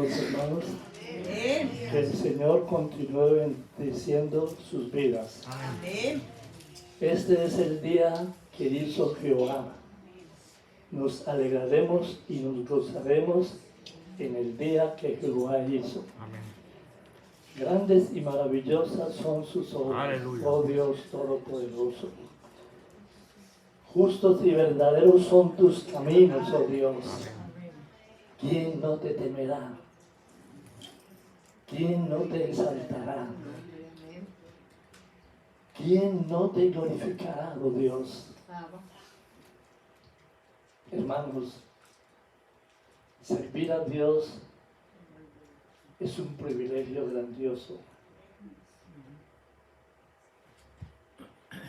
Hermanos, que el Señor continúe bendiciendo sus vidas. Amén. Este es el día que hizo Jehová. Nos alegraremos y nos gozaremos en el día que Jehová hizo. Amén. Grandes y maravillosas son sus obras, Aleluya. oh Dios Todopoderoso. Justos y verdaderos son tus caminos, oh Dios. ¿Quién no te temerá? ¿Quién no te exaltará? ¿Quién no te glorificará, oh Dios? Hermanos, servir a Dios es un privilegio grandioso.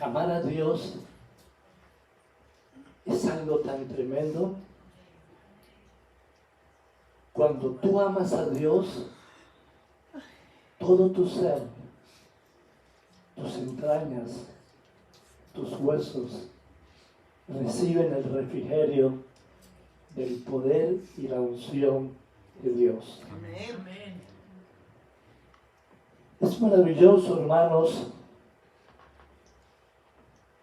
Amar a Dios es algo tan tremendo. Cuando tú amas a Dios, todo tu ser, tus entrañas, tus huesos, reciben el refrigerio del poder y la unción de Dios. Amén. Es maravilloso, hermanos,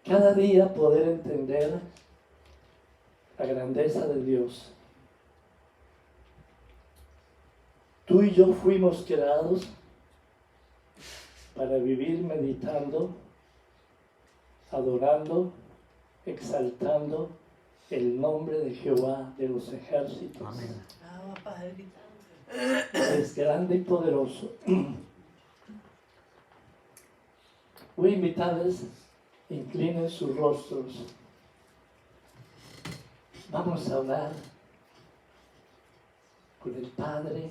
cada día poder entender la grandeza de Dios. Tú y yo fuimos creados para vivir meditando, adorando, exaltando el nombre de Jehová de los ejércitos. Amén. Es grande y poderoso. Voy a invitarles, inclinen sus rostros. Vamos a hablar con el Padre,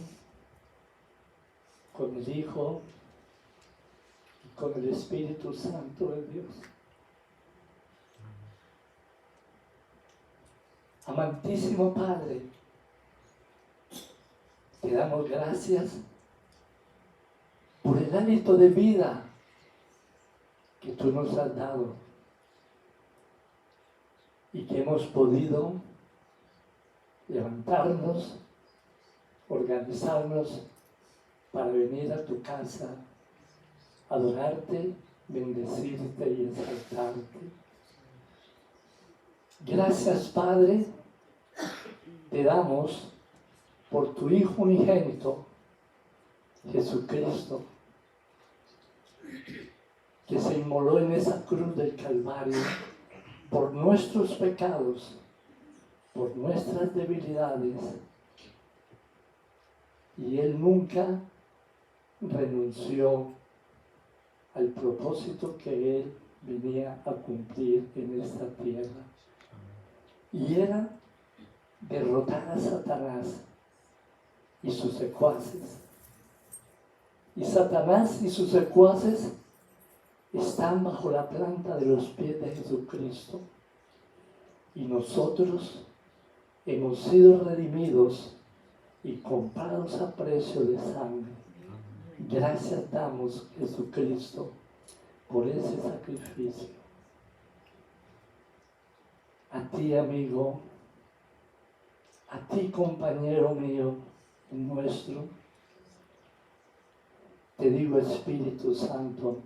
con el Hijo y con el Espíritu Santo de Dios. Amantísimo Padre, te damos gracias por el hálito de vida que tú nos has dado y que hemos podido levantarnos, organizarnos para venir a tu casa, adorarte, bendecirte y exaltarte. Gracias, Padre, te damos por tu Hijo unigénito, Jesucristo, que se inmoló en esa cruz del Calvario por nuestros pecados, por nuestras debilidades, y Él nunca renunció al propósito que Él venía a cumplir en esta tierra, y era derrotar a Satanás y sus secuaces. Y Satanás y sus secuaces están bajo la planta de los pies de Jesucristo, y nosotros hemos sido redimidos y comprados a precio de sangre. Gracias damos, Jesucristo, por ese sacrificio. A ti, amigo, a ti, compañero mío nuestro, te digo, Espíritu Santo,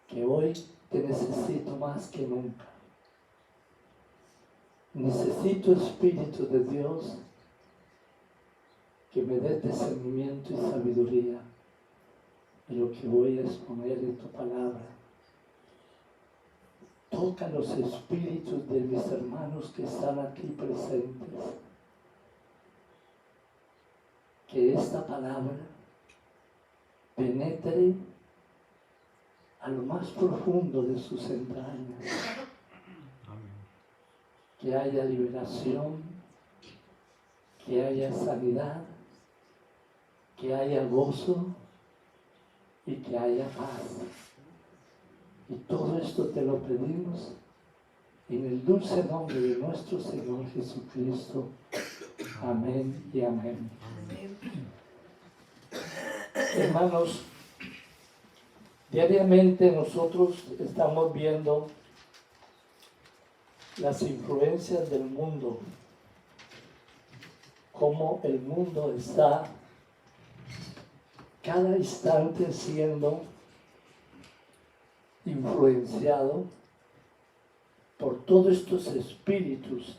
que hoy te necesito más que nunca. Necesito, Espíritu de Dios, que me des discernimiento y sabiduría en lo que voy a exponer en tu palabra. Toca los espíritus de mis hermanos que están aquí presentes. Que esta palabra penetre a lo más profundo de sus entrañas. Amén. Que haya liberación, que haya sanidad, que haya gozo y que haya paz. Y todo esto te lo pedimos en el dulce nombre de nuestro Señor Jesucristo. Amén y amén. Hermanos, diariamente nosotros estamos viendo las influencias del mundo cómo el mundo está cada instante siendo influenciado por todos estos espíritus,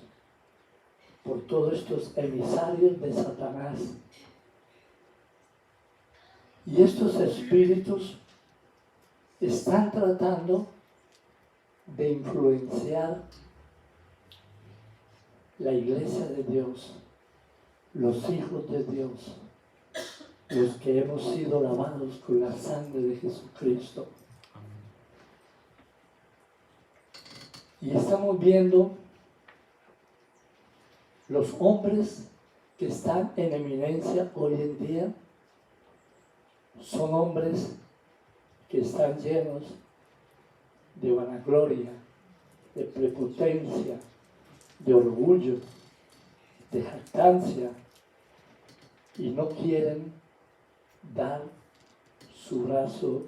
por todos estos emisarios de Satanás. Y estos espíritus están tratando de influenciar la iglesia de Dios, los hijos de Dios, los que hemos sido lavados con la sangre de Jesucristo. Y estamos viendo los hombres que están en eminencia hoy en día, son hombres que están llenos de vanagloria, de prepotencia, de orgullo, de jactancia, y no quieren dar su brazo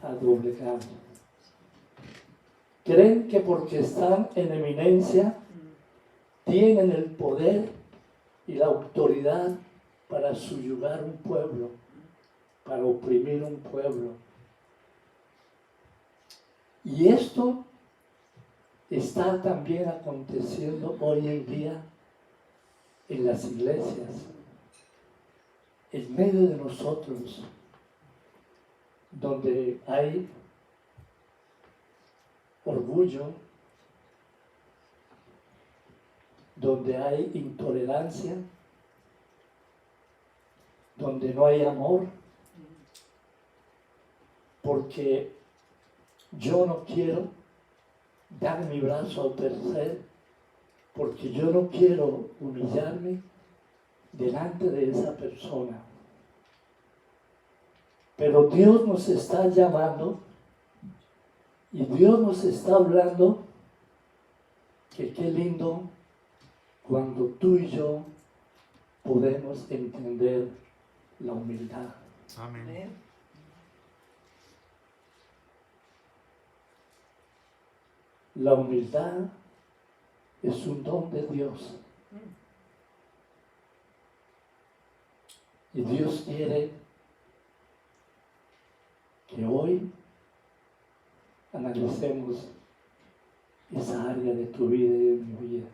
a doblegar. Creen que porque están en eminencia tienen el poder y la autoridad para subyugar un pueblo, para oprimir un pueblo. Y esto está también aconteciendo hoy en día en las iglesias, en medio de nosotros, donde hay orgullo, donde hay intolerancia, donde no hay amor, porque yo no quiero dar mi brazo al tercer, porque yo no quiero humillarme delante de esa persona. Pero Dios nos está llamando y Dios nos está hablando que qué lindo cuando tú y yo podemos entender la humildad. Amén. La humildad es un don de Dios. Y Dios quiere que hoy analicemos esa área de tu vida y de mi vida.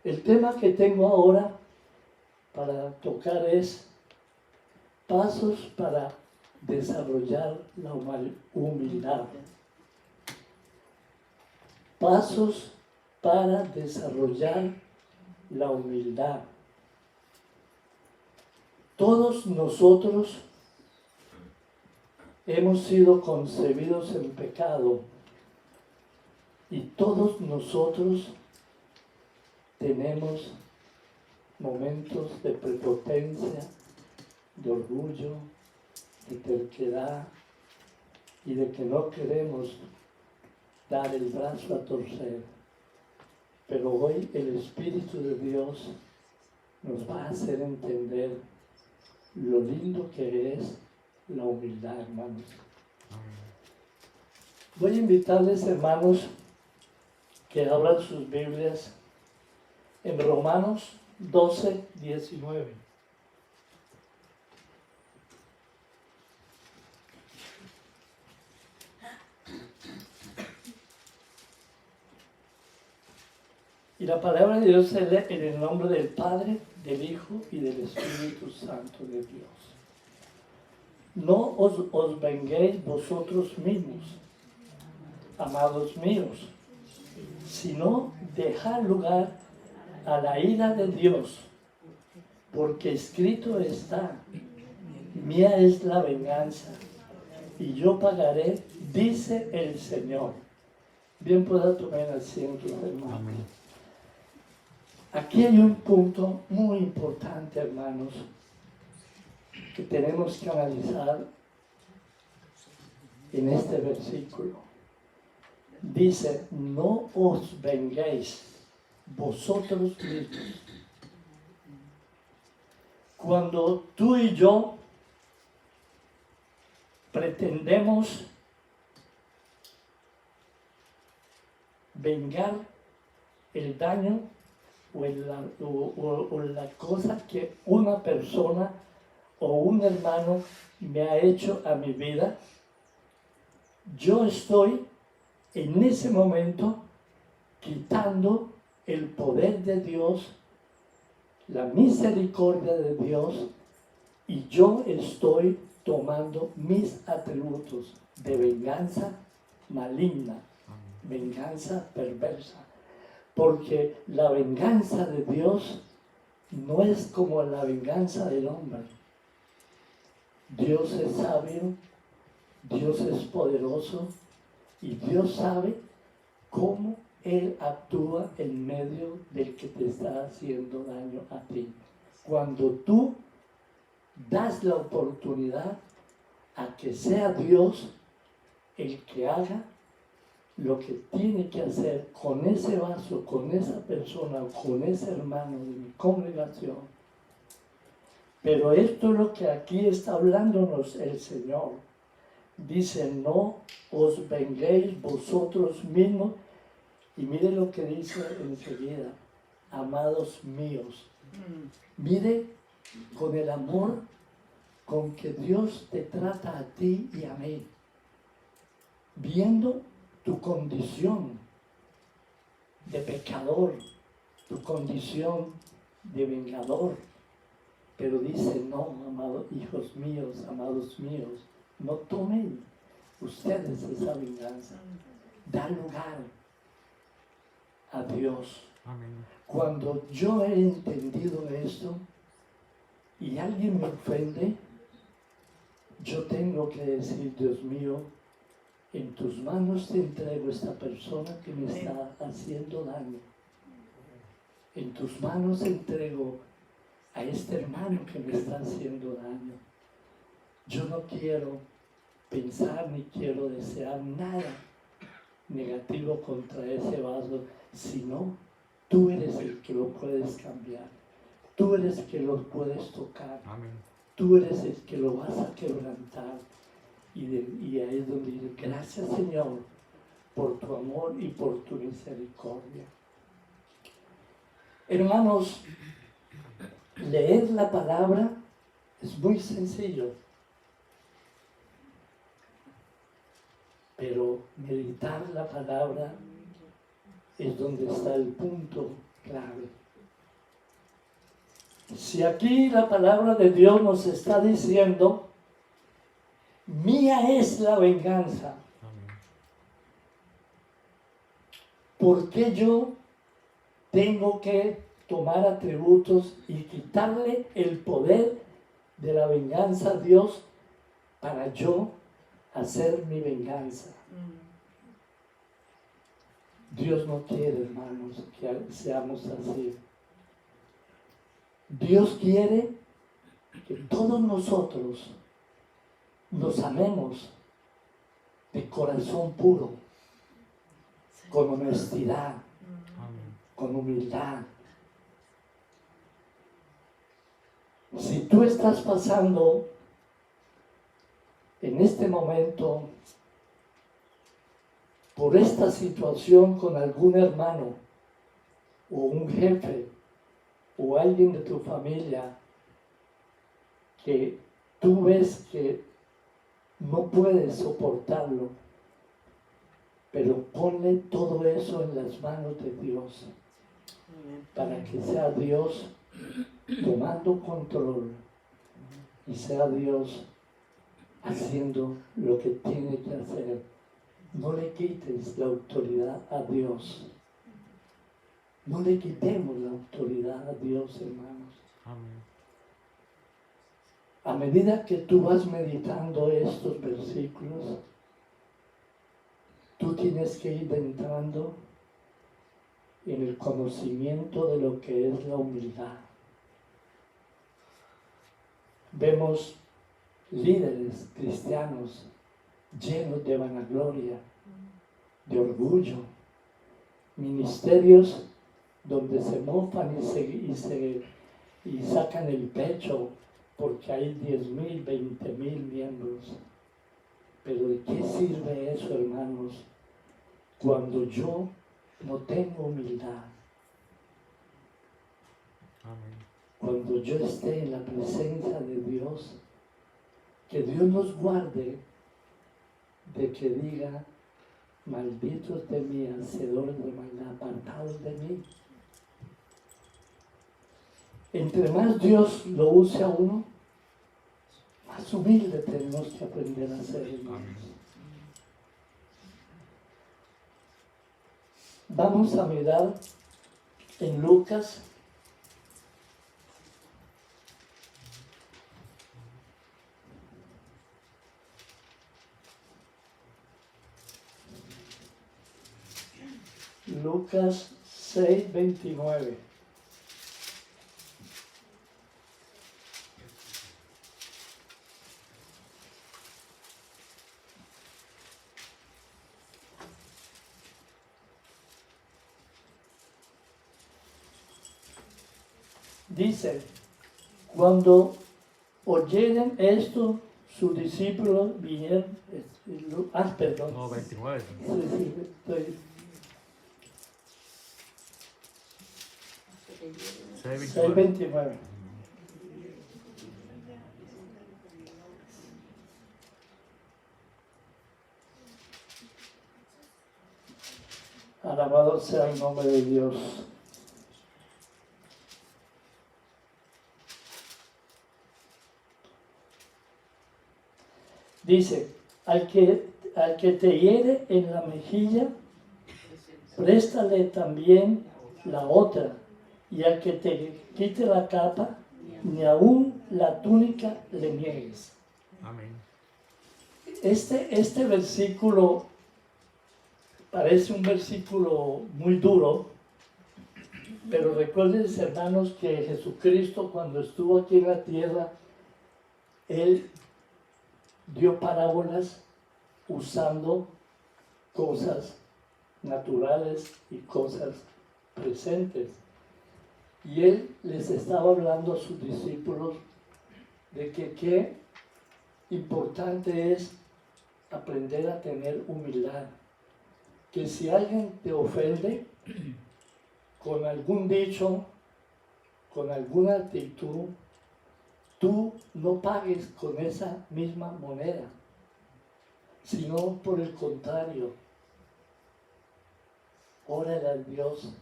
El tema que tengo ahora para tocar es pasos para desarrollar la humildad. Pasos para desarrollar la humildad. Todos nosotros hemos sido concebidos en pecado y todos nosotros tenemos momentos de prepotencia, de orgullo, de terquedad y de que no queremos dar el brazo a torcer. Pero hoy el Espíritu de Dios nos va a hacer entender lo lindo que es la humildad, hermanos. Voy a invitarles, hermanos, que abran sus Biblias en Romanos 12, 19. Y la palabra de Dios se lee en el nombre del Padre, del Hijo y del Espíritu Santo de Dios. No os venguéis vosotros mismos, amados míos, sino dejad lugar a la ira de Dios, porque escrito está: mía es la venganza, y yo pagaré, dice el Señor. Bien pueda tomar asiento, hermano. Amén. Aquí hay un punto muy importante, hermanos, que tenemos que analizar en este versículo. Dice: no os venguéis vosotros mismos. Cuando tú y yo pretendemos vengar el daño o la cosa que una persona o un hermano me ha hecho a mi vida, yo estoy en ese momento quitando el poder de Dios, la misericordia de Dios, y yo estoy tomando mis atributos de venganza maligna, venganza perversa, porque la venganza de Dios no es como la venganza del hombre. Dios es sabio, Dios es poderoso y Dios sabe cómo Él actúa en medio del que te está haciendo daño a ti. Cuando tú das la oportunidad a que sea Dios el que haga lo que tiene que hacer con ese vaso, con esa persona, con ese hermano de mi congregación. Pero esto es lo que aquí está hablándonos el Señor. Dice, no os venguéis vosotros mismos. Y mire lo que dice enseguida, amados míos. Mire con el amor con que Dios te trata a ti y a mí, viendo tu condición de pecador, tu condición de vengador. Pero dice, no, amados hijos míos, amados míos, no tomen ustedes esa venganza. Da lugar a Dios. Amén. Cuando yo he entendido esto y alguien me ofende, yo tengo que decir, Dios mío, en tus manos te entrego esta persona que me está haciendo daño. En tus manos entrego a este hermano que me está haciendo daño. Yo no quiero pensar ni quiero desear nada negativo contra ese vaso, sino tú eres el que lo puedes cambiar. Tú eres el que lo puedes tocar. Amén. Tú eres el que lo vas a quebrantar. Y ahí es donde dice, gracias Señor por tu amor y por tu misericordia. Hermanos, leer la palabra es muy sencillo, pero meditar la palabra es donde está el punto clave. Si aquí la palabra de Dios nos está diciendo, mía es la venganza, Amén. ¿por qué yo tengo que tomar atributos y quitarle el poder de la venganza a Dios para yo hacer mi venganza? Dios no quiere, hermanos, que seamos así. Dios quiere que todos nosotros nos amemos de corazón puro, con honestidad, Amén. con humildad. Si tú estás pasando en este momento por esta situación con algún hermano o un jefe o alguien de tu familia que tú ves que no puedes soportarlo, pero ponle todo eso en las manos de Dios para que sea Dios tomando control y sea Dios haciendo lo que tiene que hacer. No le quites la autoridad a Dios. No le quitemos la autoridad a Dios, hermanos. Amén. A medida que tú vas meditando estos versículos, tú tienes que ir entrando en el conocimiento de lo que es la humildad. Vemos líderes cristianos llenos de vanagloria, de orgullo, ministerios donde se mofan y sacan el pecho porque hay 10,000, 20,000 miembros. Pero ¿de qué sirve eso, hermanos, cuando yo no tengo humildad? Amén. Cuando yo esté en la presencia de Dios, que Dios nos guarde de que diga, malditos de mí, hacedores de maldad, apartados de mí. Entre más Dios lo use a uno, más humilde tenemos que aprender a ser, hermanos. Vamos a mirar en Lucas Lucas 6:29. Dice, cuando oyeren esto, sus discípulos vinieron, perdón. No, 29. Sí, estoy 6:29. Alabado sea el nombre de Dios. Dice, al que te hiere en la mejilla, préstale también la otra, y al que te quite la capa, ni aún la túnica le niegues. Amén. Este versículo parece un versículo muy duro, pero recuerden, hermanos, que Jesucristo, cuando estuvo aquí en la tierra, Él dio parábolas usando cosas naturales y cosas presentes. Y Él les estaba hablando a sus discípulos de que qué importante es aprender a tener humildad. Que si alguien te ofende con algún dicho, con alguna actitud, tú no pagues con esa misma moneda, sino por el contrario, órale a Dios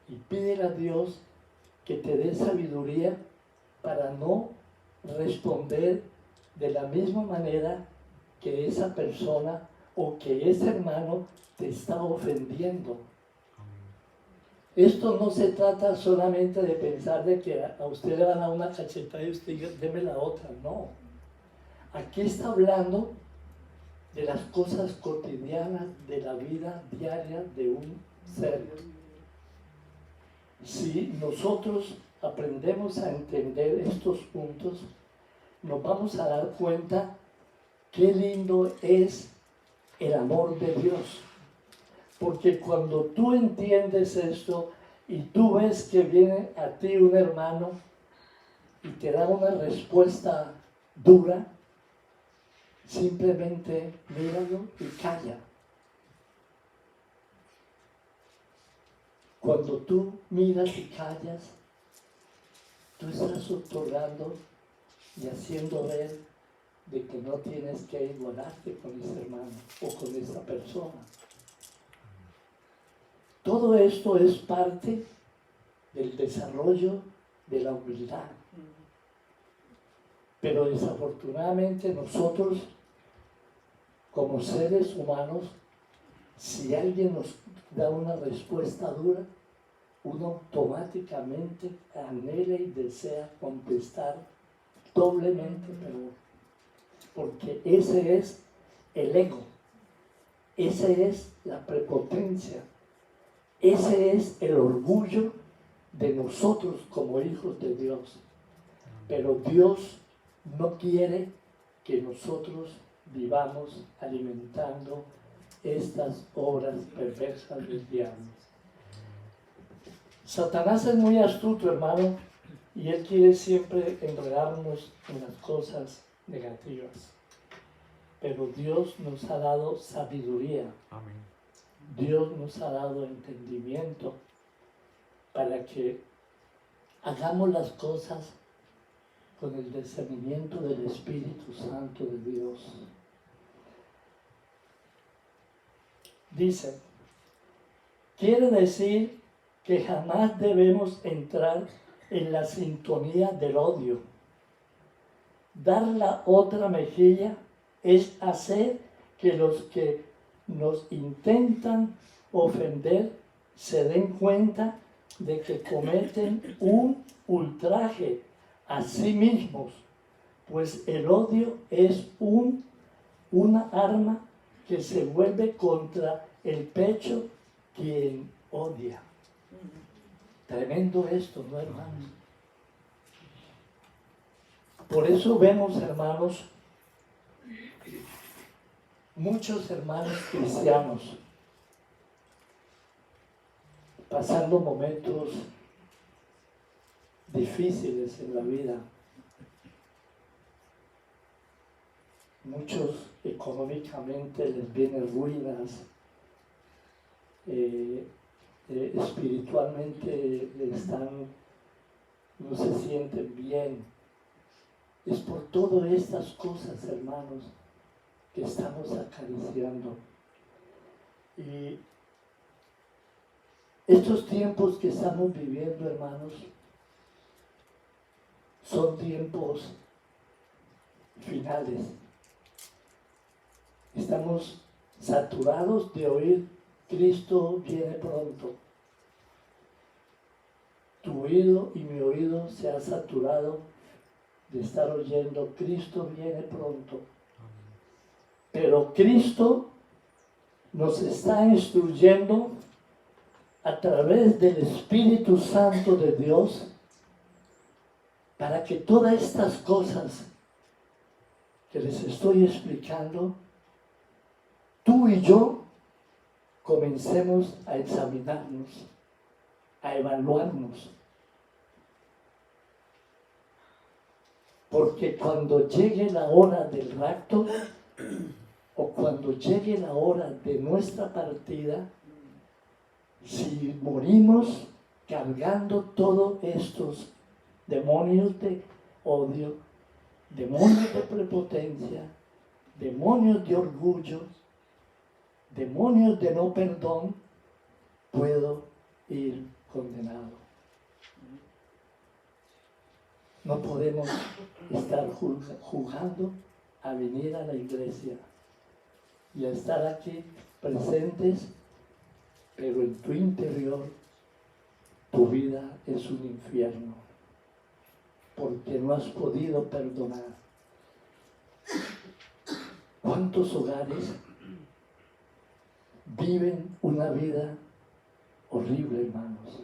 y pídele a Dios que te dé sabiduría para no responder de la misma manera que esa persona o que ese hermano te está ofendiendo. Esto no se trata solamente de pensar de que a usted le van a dar una cachetada y usted diga, deme la otra. No. Aquí está hablando de las cosas cotidianas de la vida diaria de un ser. Si nosotros aprendemos a entender estos puntos, nos vamos a dar cuenta qué lindo es el amor de Dios. Porque cuando tú entiendes esto y tú ves que viene a ti un hermano y te da una respuesta dura, simplemente míralo y calla. Cuando tú miras y callas, tú estás otorgando y haciendo ver de que no tienes que igualarte con ese hermano o con esa persona. Todo esto es parte del desarrollo de la humildad. Pero desafortunadamente nosotros, como seres humanos, si alguien nos da una respuesta dura, uno automáticamente anhela y desea contestar doblemente peor. Porque ese es el ego, esa es la prepotencia, ese es el orgullo de nosotros como hijos de Dios. Pero Dios no quiere que nosotros vivamos alimentando estas obras perversas del diablo. Satanás es muy astuto, hermano, y él quiere siempre enredarnos en las cosas negativas. Pero Dios nos ha dado sabiduría. Amén. Dios nos ha dado entendimiento para que hagamos las cosas con el discernimiento del Espíritu Santo de Dios. Dice, quiere decir que jamás debemos entrar en la sintonía del odio. Dar la otra mejilla es hacer que los que nos intentan ofender se den cuenta de que cometen un ultraje a sí mismos, pues el odio es una arma que se vuelve contra el pecho quien odia. Tremendo esto, ¿no, hermanos? Por eso vemos, hermanos, muchos hermanos cristianos pasando momentos difíciles en la vida. Muchos económicamente les vienen ruinas, espiritualmente no se sienten bien. Es por todas estas cosas, hermanos, que estamos acariciando. Y estos tiempos que estamos viviendo, hermanos, son tiempos finales. Estamos saturados de oír Cristo viene pronto. Tu oído y mi oído se ha saturado de estar oyendo Cristo viene pronto. Pero Cristo nos está instruyendo a través del Espíritu Santo de Dios para que todas estas cosas que les estoy explicando, tú y yo comencemos a examinarnos, a evaluarnos. Porque cuando llegue la hora del rapto, o cuando llegue la hora de nuestra partida, si morimos cargando todos estos demonios de odio, demonios de prepotencia, demonios de orgullo, demonios de no perdón, puedo ir condenado. No podemos estar jugando a venir a la iglesia y a estar aquí presentes, pero en tu interior tu vida es un infierno, porque no has podido perdonar. ¿Cuántos hogares viven una vida horrible, hermanos?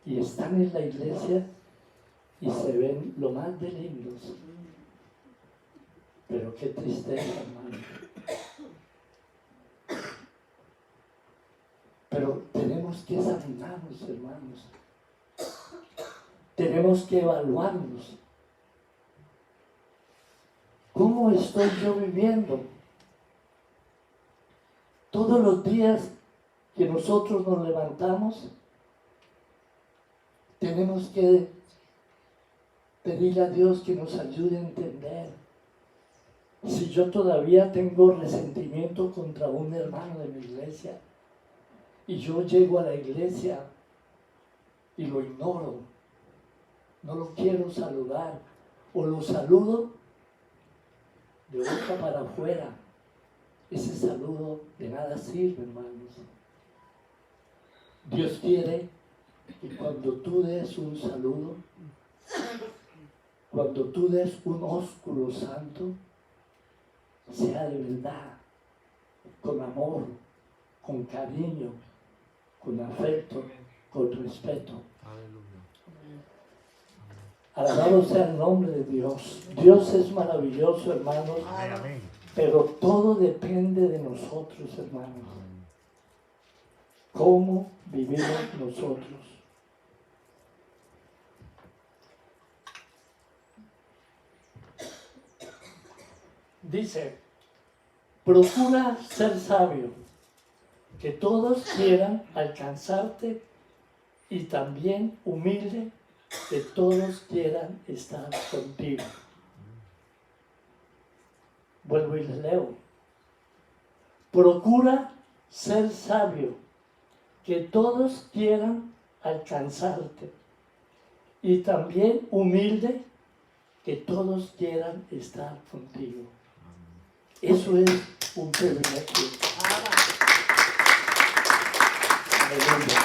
Y están en la iglesia y se ven lo más de lindos. Pero qué tristeza, hermano. Pero tenemos que examinarnos, hermanos. Tenemos que evaluarnos. ¿Cómo estoy yo viviendo? Todos los días que nosotros nos levantamos, tenemos que pedirle a Dios que nos ayude a entender. Si yo todavía tengo resentimiento contra un hermano de mi iglesia, y yo llego a la iglesia y lo ignoro, no lo quiero saludar, o lo saludo de boca para afuera, ese saludo de nada sirve, hermanos. Dios quiere que cuando tú des un saludo, cuando tú des un ósculo santo, sea de verdad, con amor, con cariño, con afecto, con respeto. Alabado sea el nombre de Dios. Dios es maravilloso, hermanos, pero todo depende de nosotros, hermanos. ¿Cómo vivimos nosotros? Dice, procura ser sabio, que todos quieran alcanzarte, y también humilde que todos quieran estar contigo. Vuelvo y les leo. Procura ser sabio, que todos quieran alcanzarte, y también humilde, que todos quieran estar contigo. Eso es un privilegio. Aleluya.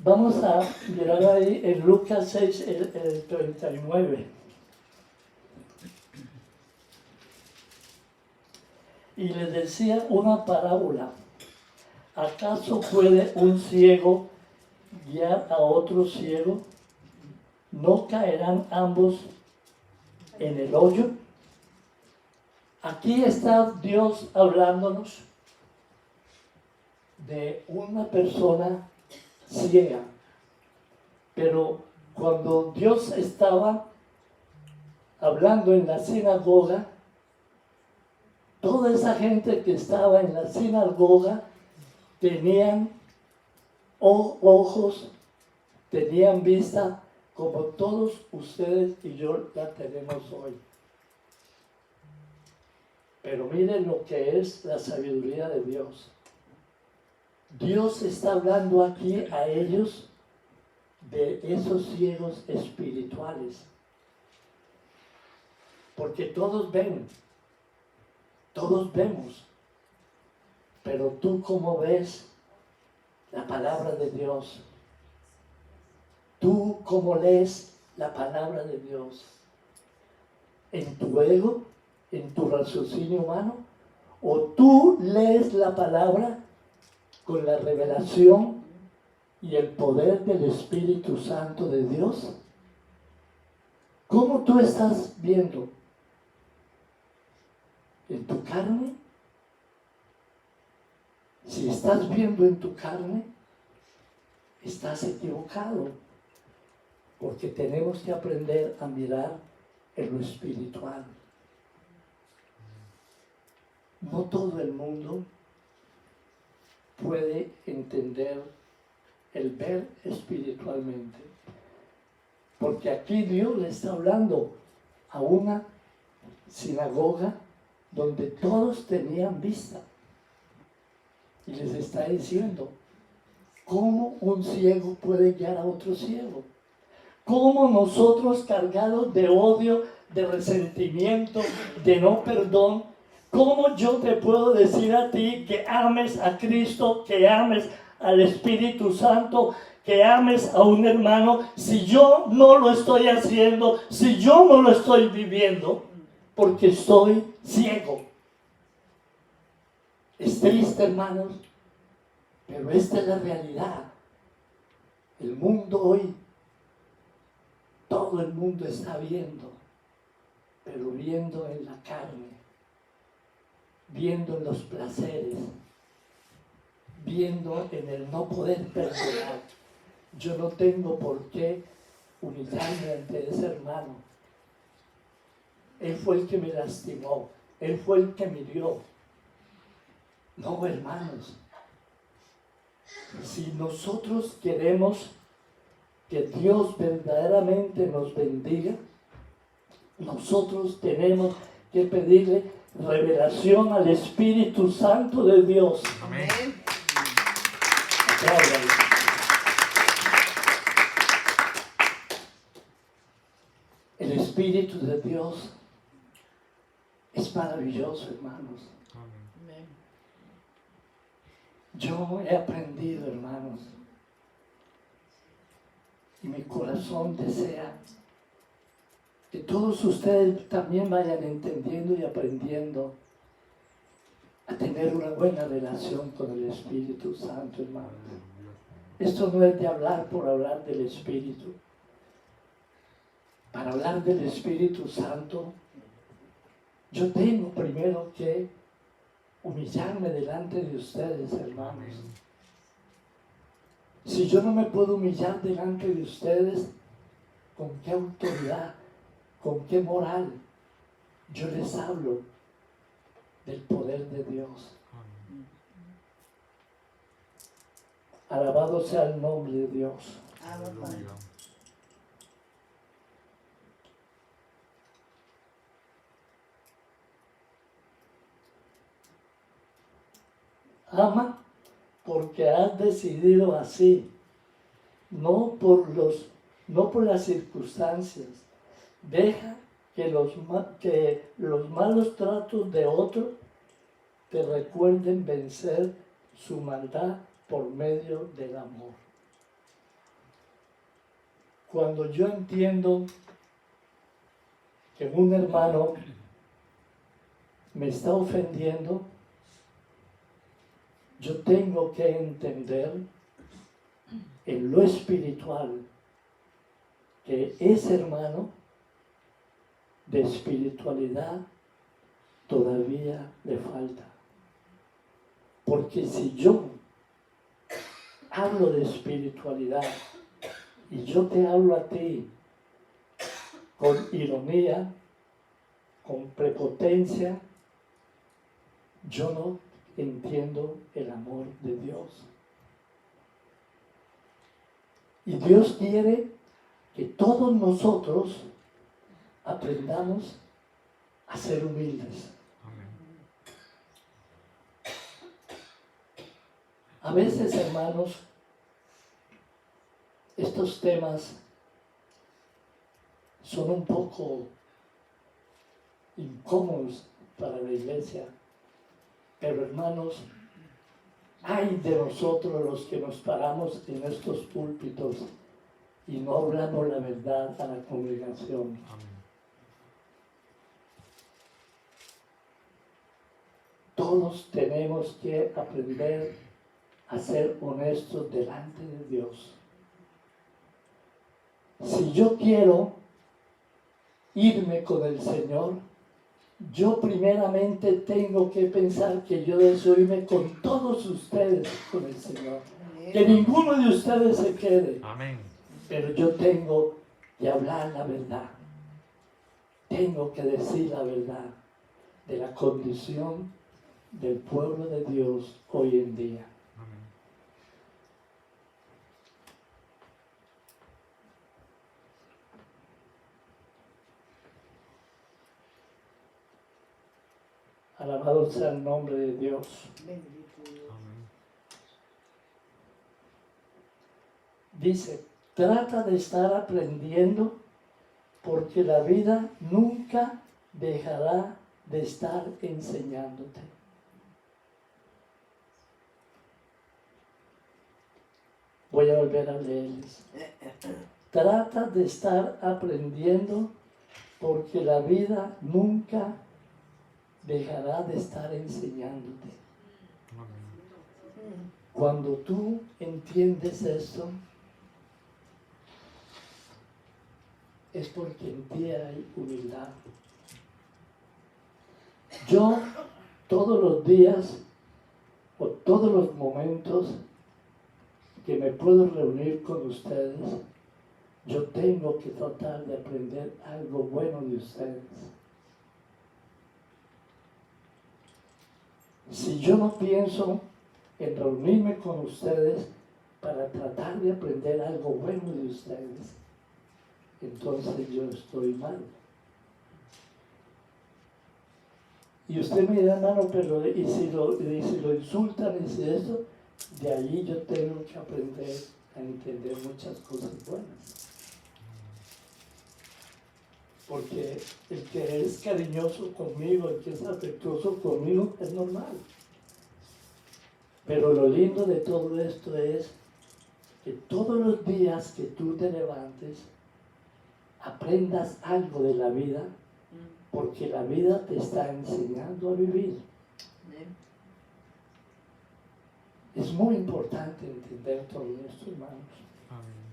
Vamos a mirar ahí en Lucas 6, el 39. Y les decía una parábola. ¿Acaso puede un ciego guiar a otro ciego? ¿No caerán ambos en el hoyo? Aquí está Dios hablándonos de una persona ciega. Pero cuando Dios estaba hablando en la sinagoga, toda esa gente que estaba en la sinagoga tenían ojos, tenían vista, como todos ustedes y yo la tenemos hoy. Pero miren lo que es la sabiduría de Dios. Dios está hablando aquí a ellos de esos ciegos espirituales. Porque todos ven, todos vemos. Pero tú, ¿cómo ves la palabra de Dios? ¿Tú cómo lees la palabra de Dios? ¿En tu ego? ¿En tu raciocinio humano? ¿O tú lees la palabra con la revelación y el poder del Espíritu Santo de Dios? ¿Cómo tú estás viendo? ¿En tu carne? Si estás viendo en tu carne, estás equivocado, porque tenemos que aprender a mirar en lo espiritual. No todo el mundo puede entender el ver espiritualmente, porque aquí Dios le está hablando a una sinagoga donde todos tenían vista y les está diciendo: ¿cómo un ciego puede guiar a otro ciego? ¿Cómo nosotros, cargados de odio, de resentimiento, de no perdón, cómo yo te puedo decir a ti que ames a Cristo, que ames al Espíritu Santo, que ames a un hermano, si yo no lo estoy haciendo, si yo no lo estoy viviendo, porque estoy ciego? Es triste, hermanos, pero esta es la realidad. El mundo hoy, todo el mundo está viendo, pero viendo en la carne, viendo en los placeres, viendo en el no poder perdonar. Yo no tengo por qué humillarme ante ese hermano. Él fue el que me lastimó, él fue el que me hirió. No, hermanos, si nosotros queremos que Dios verdaderamente nos bendiga, nosotros tenemos que pedirle revelación al Espíritu Santo de Dios. Amén. El Espíritu de Dios es maravilloso, hermanos. Amén. Yo he aprendido, hermanos, y mi corazón desea que todos ustedes también vayan entendiendo y aprendiendo a tener una buena relación con el Espíritu Santo, hermanos. Esto no es de hablar por hablar del Espíritu. Para hablar del Espíritu Santo, yo tengo primero que humillarme delante de ustedes, hermanos. Si yo no me puedo humillar delante de ustedes, ¿con qué autoridad, con qué moral yo les hablo del poder de Dios? Alabado sea el nombre de Dios. Aleluya. Ama porque has decidido así, no por las circunstancias. Deja que los malos tratos de otros te recuerden vencer su maldad por medio del amor. Cuando yo entiendo que un hermano me está ofendiendo, yo tengo que entender en lo espiritual que ese hermano de espiritualidad todavía le falta. Porque si yo hablo de espiritualidad y yo te hablo a ti con ironía, con prepotencia, yo no entiendo el amor de Dios. Y Dios quiere que todos nosotros aprendamos a ser humildes. Amén. A veces, hermanos, estos temas son un poco incómodos para la iglesia, pero hermanos, ay de nosotros los que nos paramos en estos púlpitos y no hablamos la verdad a la congregación. Amén. Todos tenemos que aprender a ser honestos delante de Dios. Si yo quiero irme con el Señor, yo primeramente tengo que pensar que yo deseo irme con todos ustedes con el Señor. Que ninguno de ustedes se quede. Amén. Pero yo tengo que hablar la verdad. Tengo que decir la verdad de la condición del pueblo de Dios hoy en día. Amén. Alabado sea el nombre de Dios. Amén. Dice, trata de estar aprendiendo porque la vida nunca dejará de estar enseñándote. Voy a volver a leerles. Trata de estar aprendiendo porque la vida nunca dejará de estar enseñándote. Amén. Cuando tú entiendes esto, es porque en ti hay humildad. Yo todos los días o todos los momentos que me puedo reunir con ustedes, yo tengo que tratar de aprender algo bueno de ustedes. Si yo no pienso en reunirme con ustedes para tratar de aprender algo bueno de ustedes, entonces yo estoy mal. Y usted me dirá, hermano, pero y si lo insultan y si esto, de ahí yo tengo que aprender a entender muchas cosas buenas. Porque el que es cariñoso conmigo, el que es afectuoso conmigo, es normal. Pero lo lindo de todo esto es que todos los días que tú te levantes, aprendas algo de la vida, porque la vida te está enseñando a vivir. Es muy importante entender todo esto, hermanos. Amén.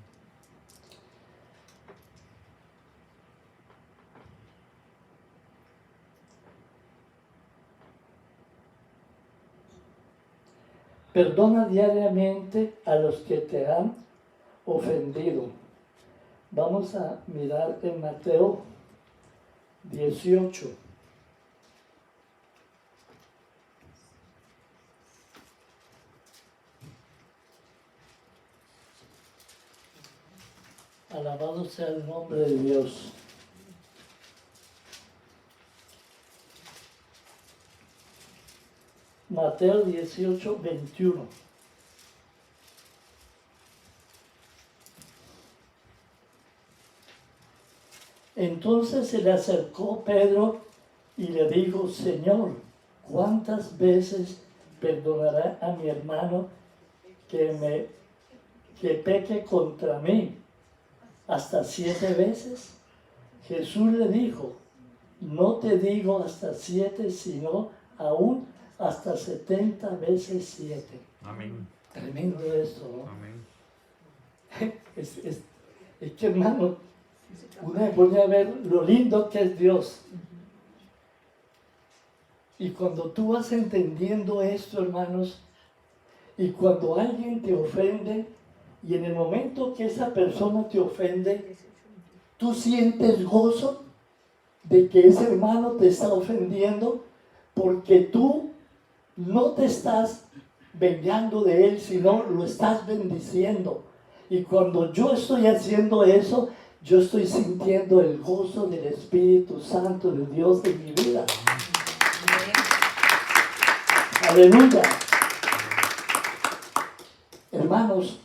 Perdona diariamente a los que te han ofendido. Vamos a mirar en Mateo 18. Alabado sea el nombre de Dios. Mateo 18, 21. Entonces se le acercó Pedro y le dijo: Señor, ¿cuántas veces perdonará a mi hermano que peque contra mí? ¿Hasta 7 veces? Jesús le dijo: no te digo hasta 7, sino aún hasta 70 veces 7. Amén. Tremendo esto, ¿no? Amén. Es que, hermano, uno se pone a ver lo lindo que es Dios. Y cuando tú vas entendiendo esto, hermanos, y cuando alguien te ofende, y en el momento que esa persona te ofende, tú sientes gozo de que ese hermano te está ofendiendo, porque tú no te estás vengando de él, sino lo estás bendiciendo. Y cuando yo estoy haciendo eso, yo estoy sintiendo el gozo del Espíritu Santo de Dios en mi vida. Aleluya. Hermanos,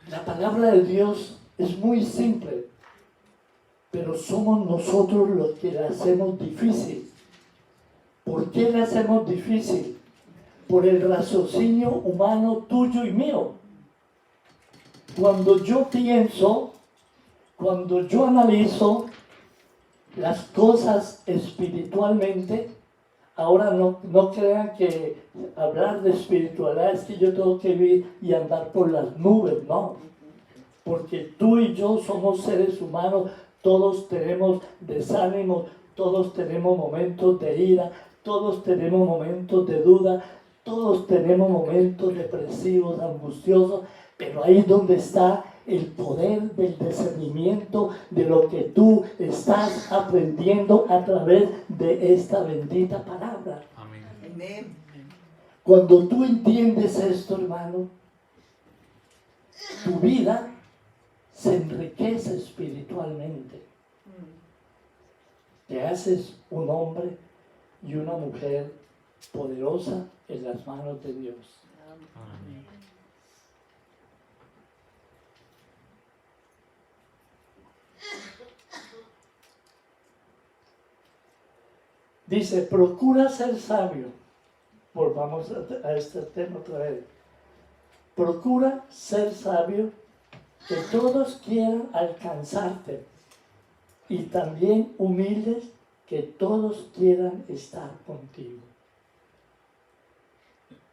la palabra de Dios es muy simple, pero somos nosotros los que la hacemos difícil. ¿Por qué la hacemos difícil? Por el raciocinio humano tuyo y mío. Cuando yo pienso, cuando yo analizo las cosas espiritualmente, ahora no crean que hablar de espiritualidad es que yo tengo que vivir y andar por las nubes, no. Porque tú y yo somos seres humanos, todos tenemos desánimo, todos tenemos momentos de ira, todos tenemos momentos de duda, todos tenemos momentos depresivos, angustiosos, pero ahí es donde está el poder del discernimiento de lo que tú estás aprendiendo a través de esta bendita palabra. Amén. Cuando tú entiendes esto, hermano, tu vida se enriquece espiritualmente. Te haces un hombre y una mujer poderosa en las manos de Dios. Amén. Dice, procura ser sabio. Volvamos a este tema otra vez. Procura ser sabio, que todos quieran alcanzarte, y también humildes, que todos quieran estar contigo.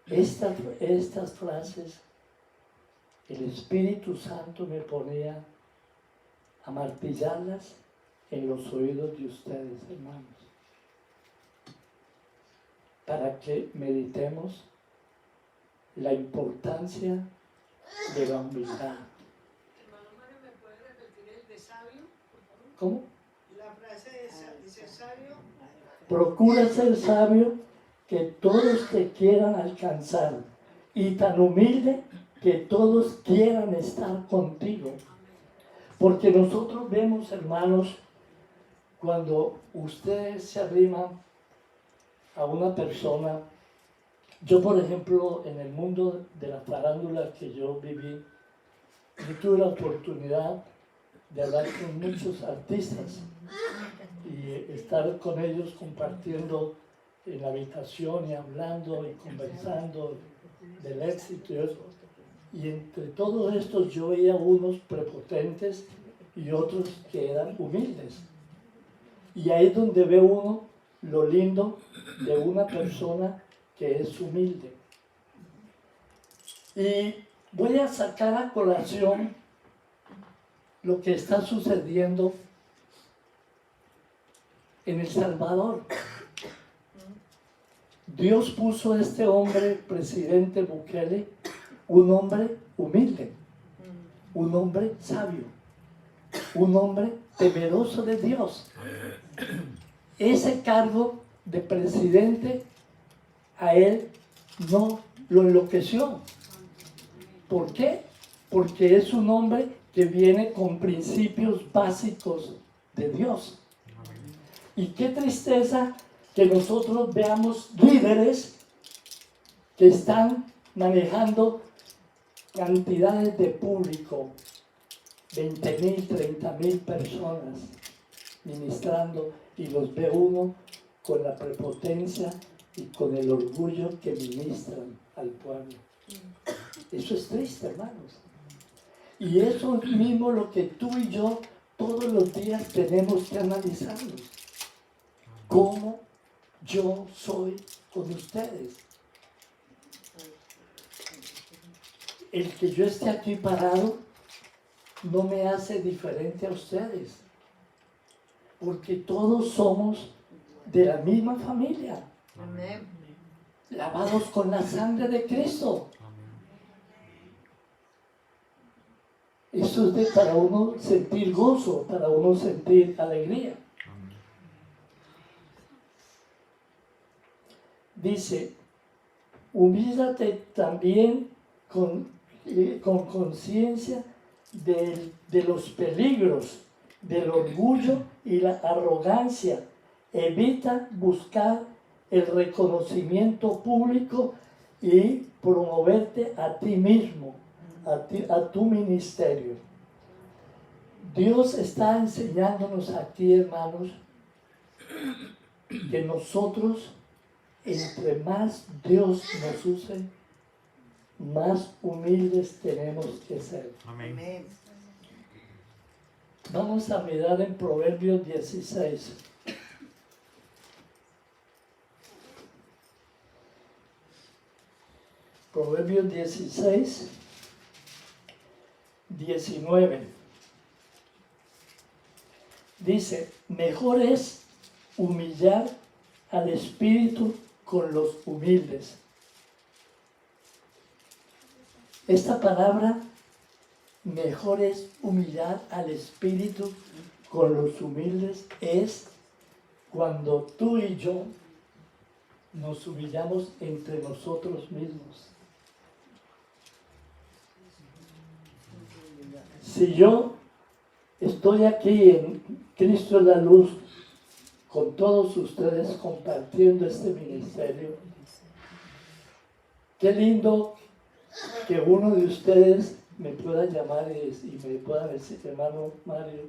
Estas frases, el Espíritu Santo me ponía a martillarlas en los oídos de ustedes, hermanos, para que meditemos la importancia de la humildad. Hermano Mario, ¿me puede repetir el de sabio, por favor? ¿Cómo? La frase de ser sabio. Procura ser sabio, que todos te quieran alcanzar, y tan humilde que todos quieran estar contigo. Porque nosotros vemos, hermanos, cuando ustedes se arriman a una persona. Yo, por ejemplo, en el mundo de la farándula que yo viví, yo tuve la oportunidad de hablar con muchos artistas y estar con ellos compartiendo en la habitación y hablando y conversando del éxito y eso. Y entre todos estos yo veía unos prepotentes y otros que eran humildes. Y ahí es donde ve uno lo lindo de una persona que es humilde. Y voy a sacar a colación lo que está sucediendo en El Salvador. Dios puso a este hombre, presidente Bukele, un hombre humilde, un hombre sabio, un hombre temeroso de Dios. Ese cargo de presidente a él no lo enloqueció. ¿Por qué? Porque es un hombre que viene con principios básicos de Dios. Y qué tristeza que nosotros veamos líderes que están manejando cantidades de público, 20,000, 30,000 personas ministrando, y los ve uno con la prepotencia y con el orgullo que ministran al pueblo. Eso es triste, hermanos. Y eso es mismo lo que tú y yo todos los días tenemos que analizarnos. ¿Cómo yo soy con ustedes? El que yo esté aquí parado no me hace diferente a ustedes, porque todos somos de la misma familia, Amén. lavados con la sangre de Cristo. Eso es para uno sentir gozo, para uno sentir alegría. Dice, humíllate también con conciencia de los peligros, del orgullo y la arrogancia. Evita buscar el reconocimiento público y promoverte a ti mismo, a tu ministerio. Dios está enseñándonos aquí, hermanos, que nosotros, entre más Dios nos use, más humildes tenemos que ser. Amén. Vamos a mirar en Proverbios 16. Proverbios 16, 19. Dice, mejor es humillar al espíritu con los humildes. Esta palabra, mejor es humillar al espíritu con los humildes, es cuando tú y yo nos humillamos entre nosotros mismos. Si yo estoy aquí en Cristo es la luz, con todos ustedes compartiendo este ministerio, qué lindo que uno de ustedes me pueda llamar y me pueda decir, hermano Mario,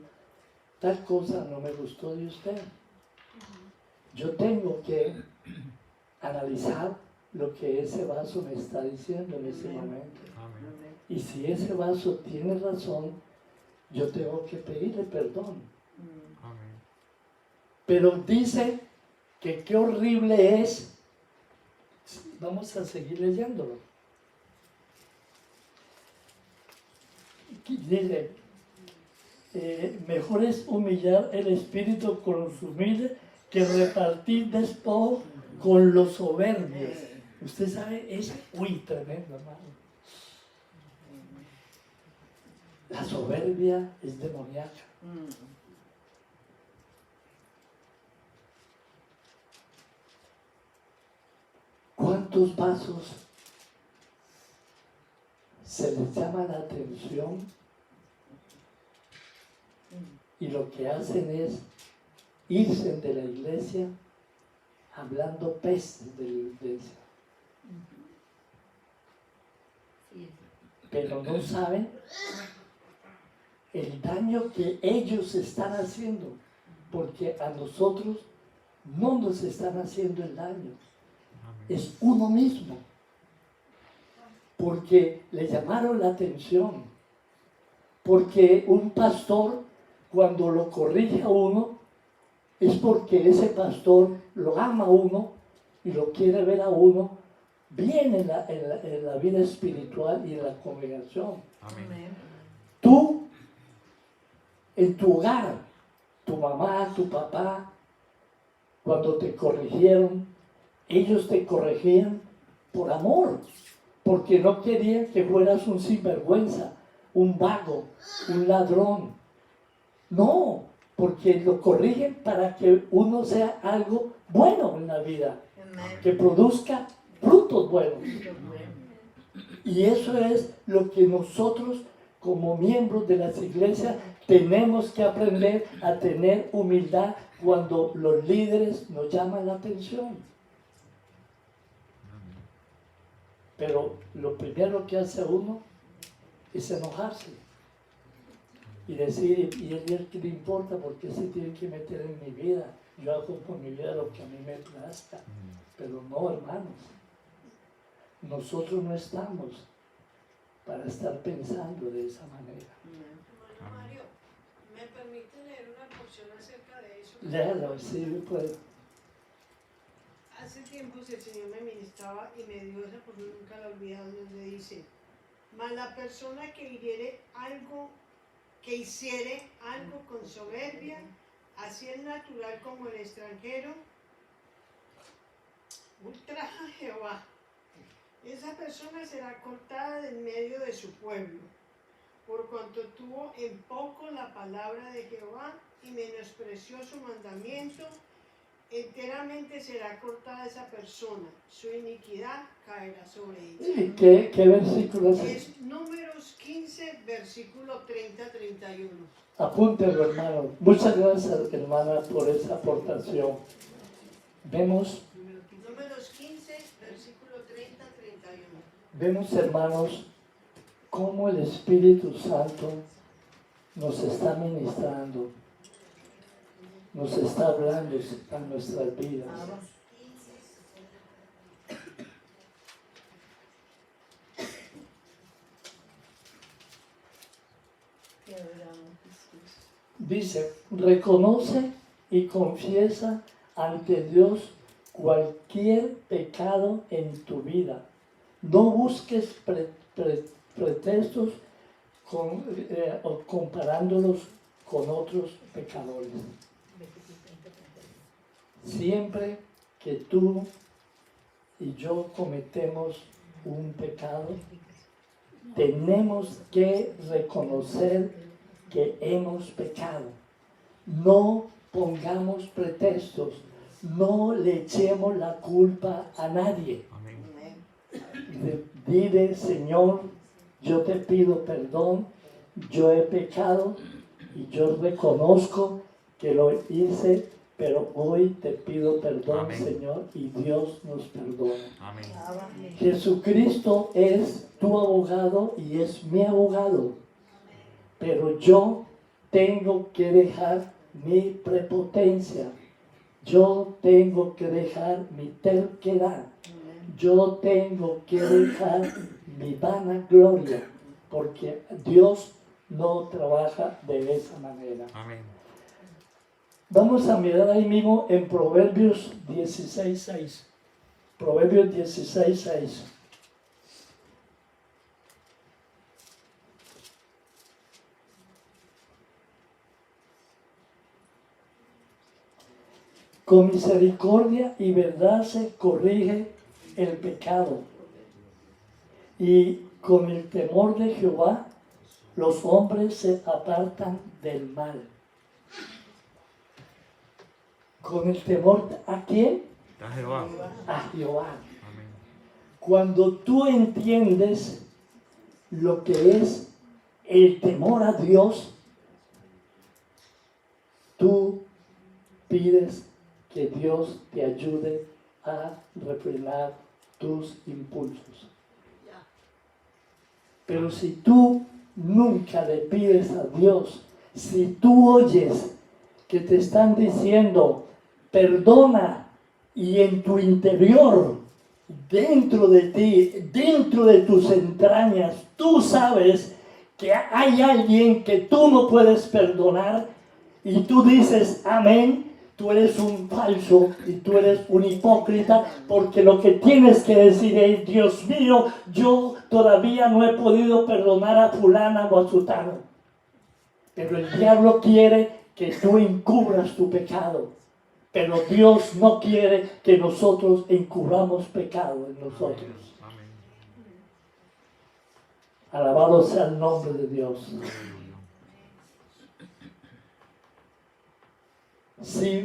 tal cosa no me gustó de usted. Yo tengo que analizar lo que ese vaso me está diciendo en ese momento. Y si ese vaso tiene razón, yo tengo que pedirle perdón. Pero dice que qué horrible es. Vamos a seguir leyéndolo. Dice, mejor es humillar el espíritu con los humildes que repartir despojo con los soberbios. Usted sabe, es muy tremendo, hermano. La soberbia es demoníaca. ¿Cuántos vasos se les llama la atención y lo que hacen es irse de la iglesia hablando pestes de la iglesia? Pero no saben el daño que ellos están haciendo, porque a nosotros no nos están haciendo el daño, es uno mismo, porque le llamaron la atención, porque un pastor cuando lo corrige a uno es porque ese pastor lo ama a uno y lo quiere ver a uno bien en la vida espiritual y en la congregación. Amén. Tú, en tu hogar, tu mamá, tu papá, cuando te corrigieron, ellos te corregían por amor, porque no querían que fueras un sinvergüenza, un vago, un ladrón. No, porque lo corrigen para que uno sea algo bueno en la vida, que produzca frutos buenos. Y eso es lo que nosotros como miembros de las iglesias, tenemos que aprender a tener humildad cuando los líderes nos llaman la atención. Pero lo primero que hace uno es enojarse y decir, ¿y él qué le importa? ¿Por qué se tiene que meter en mi vida? Yo hago con mi vida lo que a mí me plazca. Pero no, hermanos. Nosotros no estamos para estar pensando de esa manera. Hermano Mario, ¿me permite leer una porción acerca de eso? Léalo, sí, pues. Hace tiempos el Señor me ministraba y me dio esa porción, nunca la he olvidado, donde dice: mas la persona que hiciere algo con soberbia, así el natural como el extranjero, ultraja a Jehová. Esa persona será cortada del medio de su pueblo, por cuanto tuvo en poco la palabra de Jehová y menospreció su mandamiento. Enteramente será cortada esa persona, su iniquidad caerá sobre ella. ¿Y qué versículo es? Es Números 15, versículo 30-31. Apúntelo, hermano. Muchas gracias, hermana, por esa aportación. Vemos, Números 15, versículo 30-31. vemos, hermanos, cómo el Espíritu Santo nos está ministrando, nos está hablando a nuestras vidas. Dice, reconoce y confiesa ante Dios cualquier pecado en tu vida. No busques pretextos o comparándolos con otros pecadores. Siempre que tú y yo cometemos un pecado, tenemos que reconocer que hemos pecado. No pongamos pretextos, no le echemos la culpa a nadie. Dile, Señor, yo te pido perdón, yo he pecado y yo reconozco que lo hice, pero hoy te pido perdón, Amén. Señor, y Dios nos perdona. Amén. Jesucristo es tu abogado y es mi abogado, pero yo tengo que dejar mi prepotencia, yo tengo que dejar mi terquedad, yo tengo que dejar mi vanagloria, porque Dios no trabaja de esa manera. Amén. Vamos a mirar ahí mismo en Proverbios 16:6. Proverbios 16:6. Con misericordia y verdad se corrige el pecado, y con el temor de Jehová los hombres se apartan del mal. Con el temor, ¿a quién? A Jehová. A Jehová. Amén. Cuando tú entiendes lo que es el temor a Dios, tú pides que Dios te ayude a refrenar tus impulsos. Pero si tú nunca le pides a Dios, si tú oyes que te están diciendo perdona, y en tu interior, dentro de ti, dentro de tus entrañas, tú sabes que hay alguien que tú no puedes perdonar, y tú dices amén, tú eres un falso y tú eres un hipócrita, porque lo que tienes que decir es, Dios mío, yo todavía no he podido perdonar a fulana o a sutano. Pero el diablo quiere que tú encubras tu pecado. Pero Dios no quiere que nosotros encubramos pecado en nosotros. Amén. Alabado sea el nombre de Dios. Si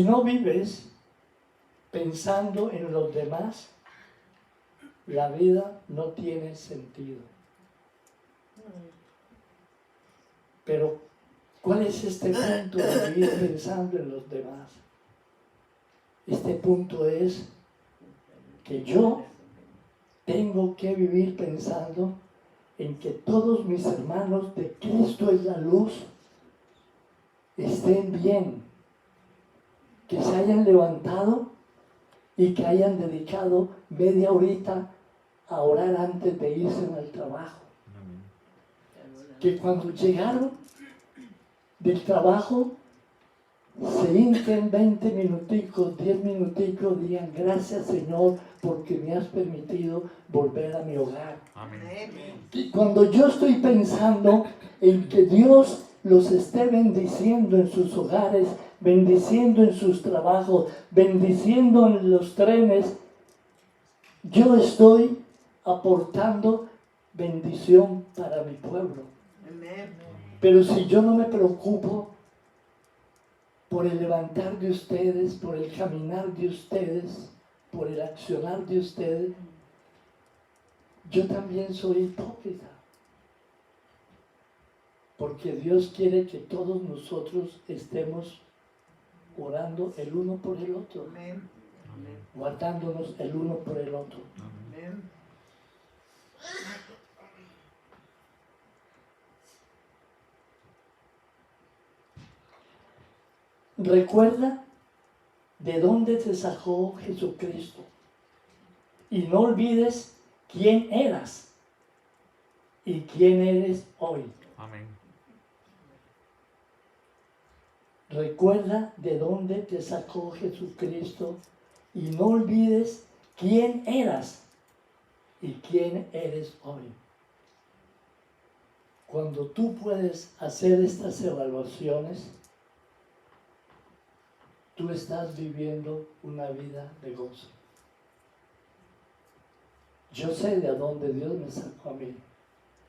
no vives pensando en los demás, la vida no tiene sentido. Pero, ¿cuál es este punto de vivir pensando en los demás? Este punto es que yo tengo que vivir pensando en que todos mis hermanos de Cristo es la luz estén bien, que se hayan levantado y que hayan dedicado media horita a orar antes de irse al trabajo. Que cuando llegaron del trabajo se hinquen 20 minuticos, 10 minuticos, digan gracias Señor porque me has permitido volver a mi hogar. Amén. Y cuando yo estoy pensando en que Dios los esté bendiciendo en sus hogares, bendiciendo en sus trabajos, bendiciendo en los trenes, yo estoy aportando bendición para mi pueblo. Pero si yo no me preocupo por el levantar de ustedes, por el caminar de ustedes, por el accionar de ustedes, yo también soy hipócrita. Porque Dios quiere que todos nosotros estemos orando el uno por el otro, guardándonos el uno por el otro. Recuerda de dónde te sacó Jesucristo y no olvides quién eras y quién eres hoy. Amén. Recuerda de dónde te sacó Jesucristo y no olvides quién eras y quién eres hoy. Cuando tú puedes hacer estas evaluaciones, tú estás viviendo una vida de gozo. Yo sé de dónde Dios me sacó a mí,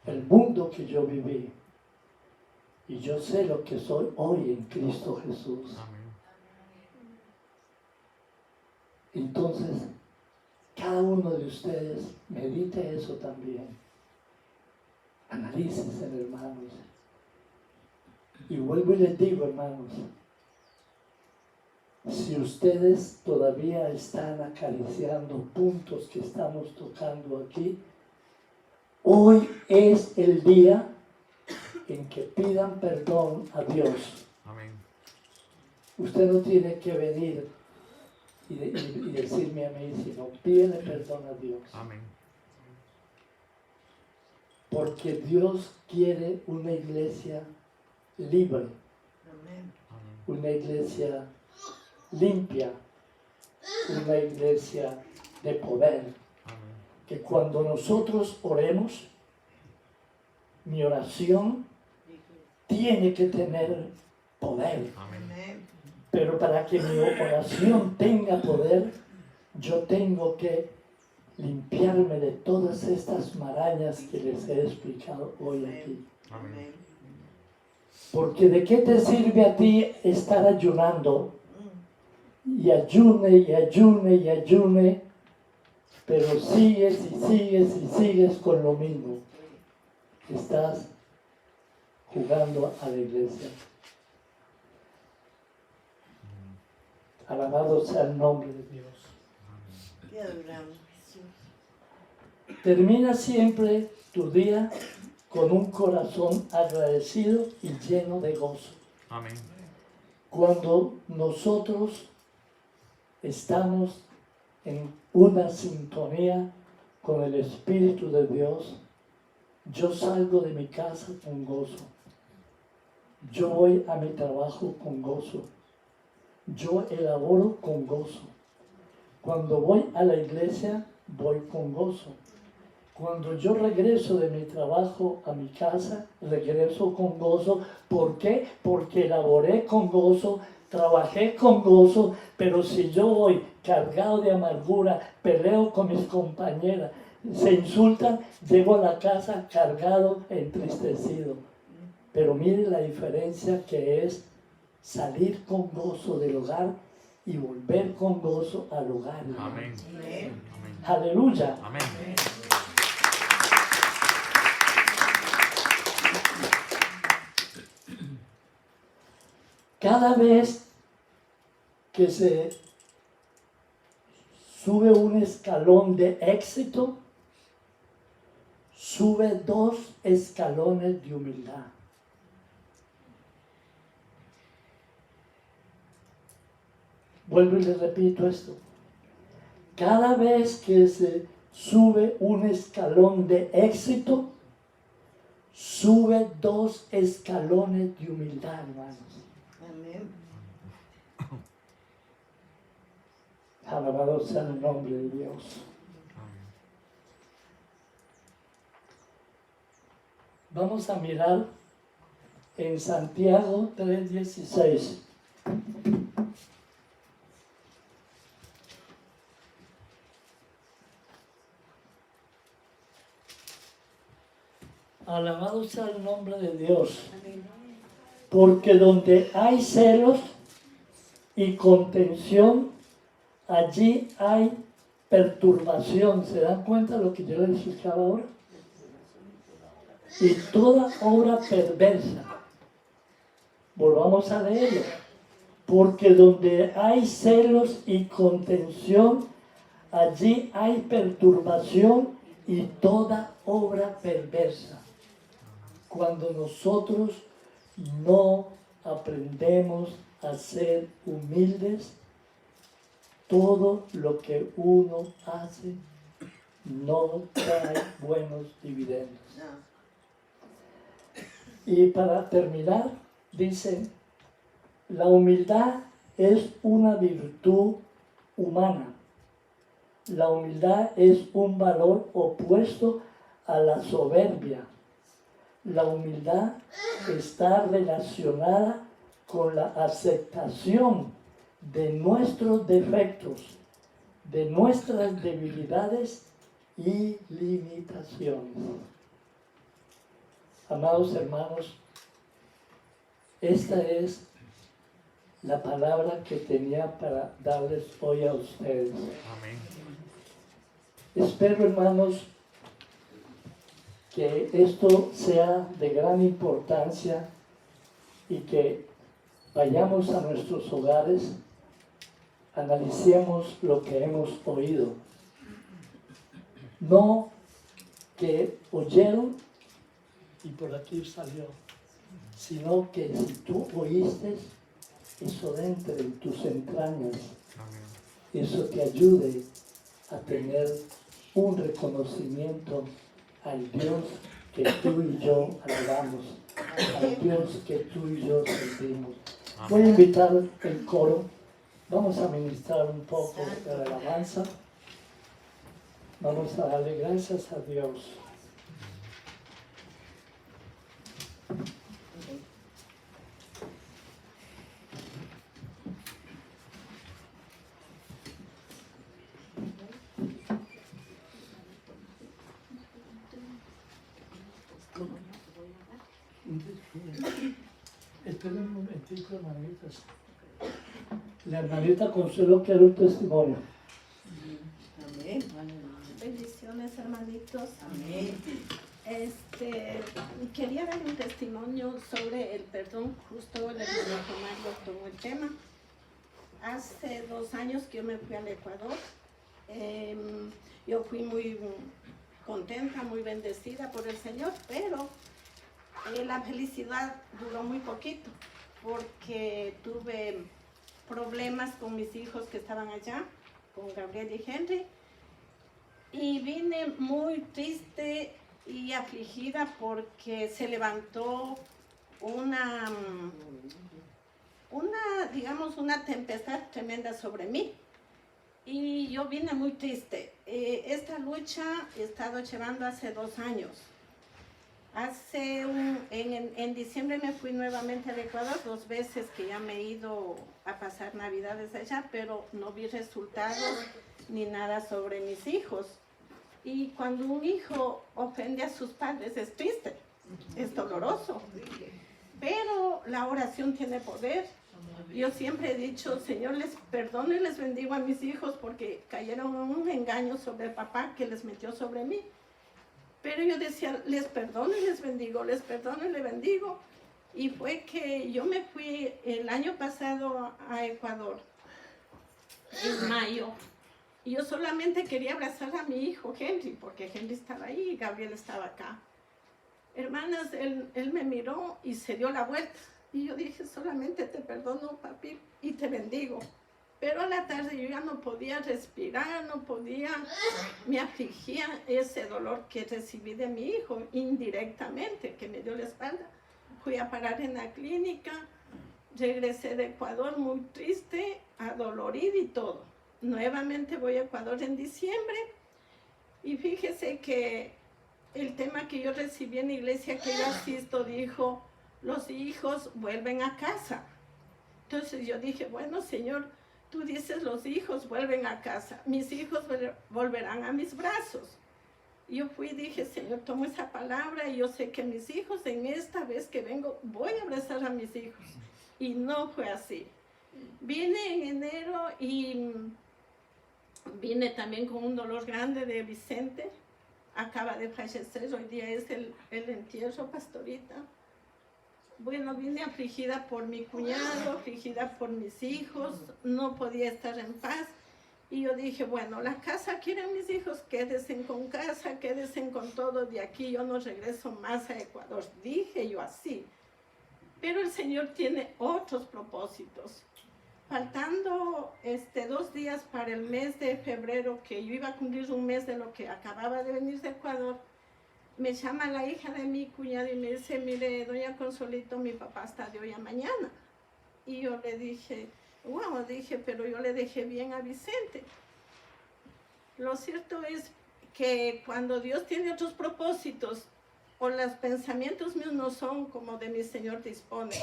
el mundo que yo viví, y yo sé lo que soy hoy en Cristo Jesús. Amén. Entonces, cada uno de ustedes medite eso también. Analícense, hermanos. Y vuelvo y les digo, hermanos, si ustedes todavía están acariciando puntos que estamos tocando aquí, hoy es el día en que pidan perdón a Dios. Amén. Usted no tiene que venir y decirme a mí, sino pídele perdón a Dios. Amén. Porque Dios quiere una iglesia libre, una iglesia limpia, una iglesia de poder. Amén. Que cuando nosotros oremos, mi oración tiene que tener poder. Amén. Pero para que mi oración tenga poder, yo tengo que limpiarme de todas estas marañas que les he explicado hoy aquí. Amén. Porque ¿de qué te sirve a ti estar ayunando? Y ayune, y ayune, y ayune, pero sigues y sigues y sigues con lo mismo. Estás jugando a la iglesia. Alabado sea el nombre de Dios. Te adoramos, Jesús. Termina siempre tu día con un corazón agradecido y lleno de gozo. Amén. Cuando nosotros estamos en una sintonía con el Espíritu de Dios, yo salgo de mi casa con gozo. Yo voy a mi trabajo con gozo. Yo elaboro con gozo. Cuando voy a la iglesia, voy con gozo. Cuando yo regreso de mi trabajo a mi casa, regreso con gozo. ¿Por qué? Porque elaboré con gozo, trabajé con gozo, pero si yo voy cargado de amargura, peleo con mis compañeras, se insultan, llego a la casa cargado, entristecido. Pero mire la diferencia que es salir con gozo del hogar y volver con gozo al hogar. Amén. Amén. Amén. Aleluya. Amén. Cada vez que se sube un escalón de éxito, sube 2 escalones de humildad. Vuelvo y le repito esto. Cada vez que se sube un escalón de éxito, sube 2 escalones de humildad, hermanos. Amén. Alabado sea el nombre de Dios. Vamos a mirar en Santiago 3:16. Alabado sea el nombre de Dios. Porque donde hay celos y contención, allí hay perturbación. ¿Se dan cuenta de lo que yo les explicaba ahora? Y toda obra perversa. Volvamos a leerlo. Porque donde hay celos y contención, allí hay perturbación y toda obra perversa. Cuando nosotros no aprendemos a ser humildes, todo lo que uno hace no trae buenos dividendos. No. Y para terminar, dice, la humildad es una virtud humana. La humildad es un valor opuesto a la soberbia. La humildad está relacionada con la aceptación de nuestros defectos, de nuestras debilidades y limitaciones. Amados hermanos, esta es la palabra que tenía para darles hoy a ustedes. Amén. Espero, hermanos, que esto sea de gran importancia y que vayamos a nuestros hogares, analicemos lo que hemos oído. No que oyeron y por aquí salió, sino que si tú oíste, eso dentro en tus entrañas, eso te ayude a tener un reconocimiento al Dios que tú y yo alabamos, al Dios que tú y yo servimos. Voy a invitar el coro, vamos a ministrar un poco de la alabanza, vamos a darle gracias a Dios. Esperen un momentico, hermanitas. La hermanita Consuelo quiere un testimonio. Amén. Bendiciones, hermanitos. Amén. Quería dar un testimonio sobre el perdón. Justo el hermano Tomás tomó el tema. Hace 2 años que yo me fui al Ecuador. Yo fui muy contenta, muy bendecida por el Señor, pero la felicidad duró muy poquito porque tuve problemas con mis hijos que estaban allá, con Gabriel y Henry, y vine muy triste y afligida porque se levantó una tempestad tremenda sobre mí. Y yo vine muy triste. Esta lucha he estado llevando hace 2 años. En diciembre me fui nuevamente al Ecuador, 2 veces que ya me he ido a pasar Navidades allá, pero no vi resultados ni nada sobre mis hijos. Y cuando un hijo ofende a sus padres es triste, es doloroso. Pero la oración tiene poder Yo siempre he dicho, Señor, les perdono y les bendigo a mis hijos porque cayeron en un engaño sobre el papá que les metió sobre mí. Pero yo decía, les perdono y les bendigo, les perdono y les bendigo. Y fue que yo me fui el año pasado a Ecuador, en mayo. Y yo solamente quería abrazar a mi hijo Henry, porque Henry estaba ahí y Gabriel estaba acá. Hermanas, él me miró y se dio la vuelta. Y yo dije, solamente te perdono, papi, y te bendigo. Pero a la tarde yo ya no podía respirar, no podía, me afligía ese dolor que recibí de mi hijo indirectamente, que me dio la espalda. Fui a parar en la clínica, regresé de Ecuador muy triste, adolorida y todo. Nuevamente voy a Ecuador en diciembre y fíjese que el tema que yo recibí en la iglesia que yo asisto dijo, los hijos vuelven a casa. Entonces yo dije, bueno, Señor, tú dices los hijos vuelven a casa, mis hijos volverán a mis brazos. Yo fui y dije, Señor, tomo esa palabra y yo sé que mis hijos en esta vez que vengo voy a abrazar a mis hijos. Y no fue así. Vine en enero y vine también con un dolor grande de Vicente. Acaba de fallecer, hoy día es el entierro, pastorita. Bueno, vine afligida por mi cuñado, afligida por mis hijos, no podía estar en paz. Y yo dije, bueno, la casa quieren mis hijos, quédense con casa, quédense con todo, de aquí yo no regreso más a Ecuador. Dije yo así. Pero el Señor tiene otros propósitos. Faltando 2 días para el mes de febrero, que yo iba a cumplir un mes de lo que acababa de venir de Ecuador, me llama la hija de mi cuñado y me dice, mire, doña Consolito, mi papá está de hoy a mañana. Y yo le dije, wow, pero yo le dejé bien a Vicente. Lo cierto es que cuando Dios tiene otros propósitos, o los pensamientos míos no son como de mi Señor dispone.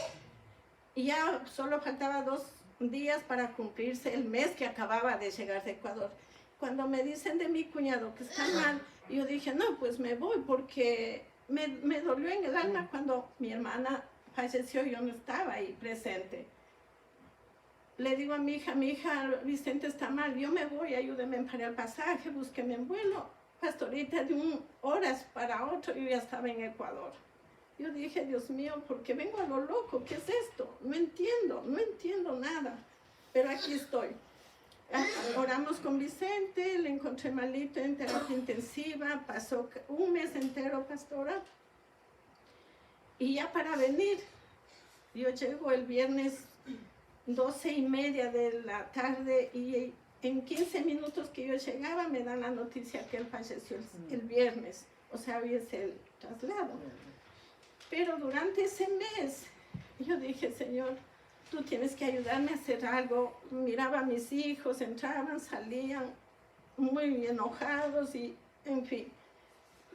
Y ya solo faltaba 2 días para cumplirse el mes que acababa de llegar de Ecuador. Cuando me dicen de mi cuñado que está mal, yo dije, no, pues me voy porque me dolió en el alma cuando mi hermana falleció y yo no estaba ahí presente. Le digo a mi hija, Vicente está mal, yo me voy, ayúdeme en pagar el pasaje, búsqueme en vuelo. Pastorita, de horas para otro yo ya estaba en Ecuador. Yo dije, Dios mío, ¿por qué vengo a lo loco? ¿Qué es esto? No entiendo nada, pero aquí estoy. Oramos con Vicente, le encontré malito en terapia intensiva, pasó un mes entero, pastora, y ya para venir, yo llego el viernes 12:30 de la tarde y en 15 minutos que yo llegaba me dan la noticia que él falleció el viernes, o sea, había el traslado. Pero durante ese mes yo dije, Señor, tú tienes que ayudarme a hacer algo. Miraba a mis hijos, entraban, salían muy enojados y, en fin.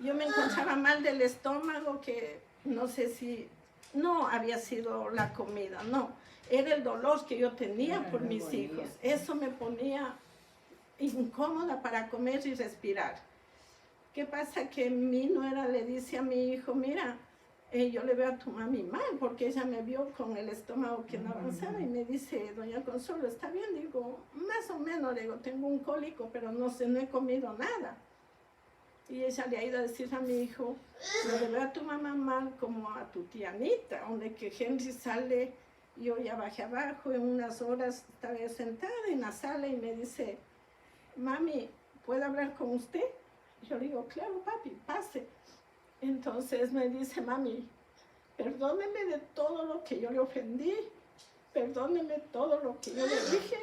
Yo me encontraba mal del estómago, que no sé si, no había sido la comida, no. Era el dolor que yo tenía por mis hijos. Eso me ponía incómoda para comer y respirar. ¿Qué pasa? Que mi nuera le dice a mi hijo, mira, yo le veo a tu mami mal, porque ella me vio con el estómago que no avanzaba y me dice, doña Consuelo, ¿está bien? Digo, más o menos, digo, tengo un cólico, pero no he comido nada. Y ella le ha ido a decir a mi hijo, yo le veo a tu mamá mal como a tu tía Anita, donde que Henry sale, yo ya bajé abajo, en unas horas estaba yo sentada en la sala y me dice, mami, ¿puedo hablar con usted? Yo le digo, claro, papi, pase. Entonces me dice, mami, perdóneme de todo lo que yo le ofendí, perdóneme todo lo que yo le dije.